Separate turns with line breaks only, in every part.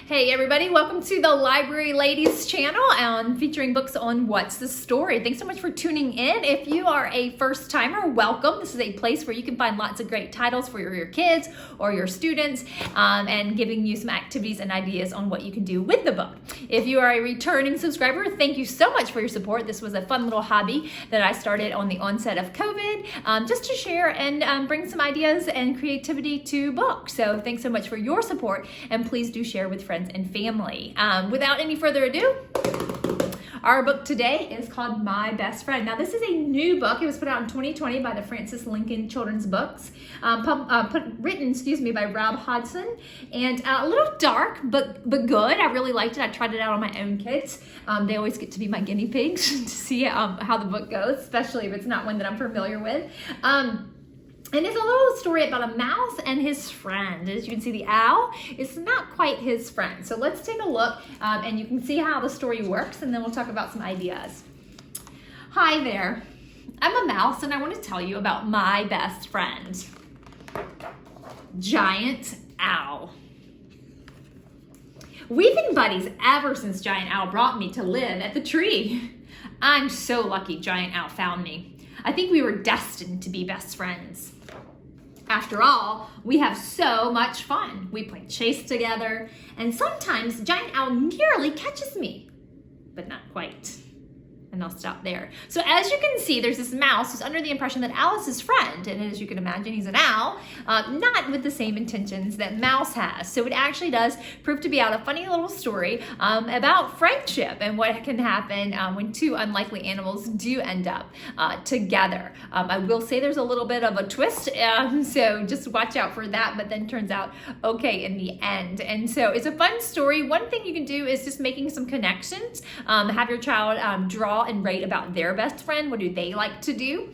Hey everybody, welcome to the Library Ladies channel featuring books on What's the Story. Thanks so much for tuning in. If you are a first timer, welcome. This is a place where you can find lots of great titles for your kids or your students and giving you some activities and ideas on what you can do with the book. If you are a returning subscriber, thank you so much for your support. This was a fun little hobby that I started on the onset of COVID just to share and bring some ideas and creativity to books. So thanks so much for your support, and please do share with friends and family. Without any further ado, our book today is called My Best Friend. Now, this is a new book. It was put out in 2020 by the Francis Lincoln Children's Books, written by Rob Hodgson, and a little dark, but good. I really liked it. I tried it out on my own kids. They always get to be my guinea pigs to see how the book goes, especially if it's not one that I'm familiar with. And it's a little story about a mouse and his friend. As you can see, the owl is not quite his friend. So let's take a look and you can see how the story works, and then we'll talk about some ideas. Hi there, I'm a mouse and I want to tell you about my best friend, Giant Owl. We've been buddies ever since Giant Owl brought me to live at the tree. I'm so lucky Giant Owl found me. I think we were destined to be best friends. After all, we have so much fun. We play chase together, and sometimes Giant Owl nearly catches me, but not quite. And I'll stop there. So as you can see, there's this mouse who's under the impression that Owl is his friend. And as you can imagine, he's an owl, not with the same intentions that Mouse has. So it actually does prove to be out a funny little story about friendship and what can happen when two unlikely animals do end up together. I will say there's a little bit of a twist, so just watch out for that, but then turns out okay in the end. And so it's a fun story. One thing you can do is just making some connections. Have your child draw and write about their best friend. What do they like to do?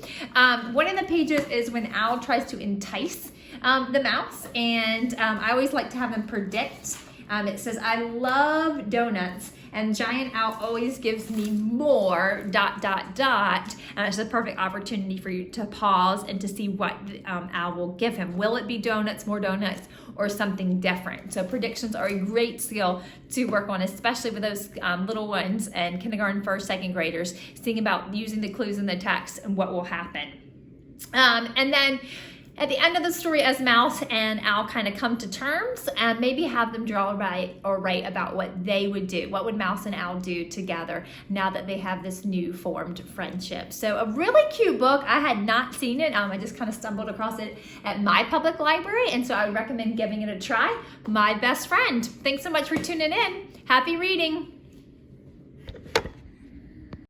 One of the pages is when Owl tries to entice the mouse, and I always like to have him predict. It says, I love donuts, and Giant Owl always gives me more, ... It's a perfect opportunity for you to pause and to see what Owl will give him. Will it be donuts, more donuts, or something different? So predictions are a great skill to work on, especially with those little ones and kindergarten, first, second graders, seeing about using the clues in the text and what will happen. And then at the end of the story, as Mouse and Owl kind of come to terms, and maybe have them draw or write about what they would do. What would Mouse and Owl do together now that they have this new formed friendship? So a really cute book. I had not seen it. I just kind of stumbled across it at my public library, and so I would recommend giving it a try. My Best Friend. Thanks so much for tuning in. Happy reading.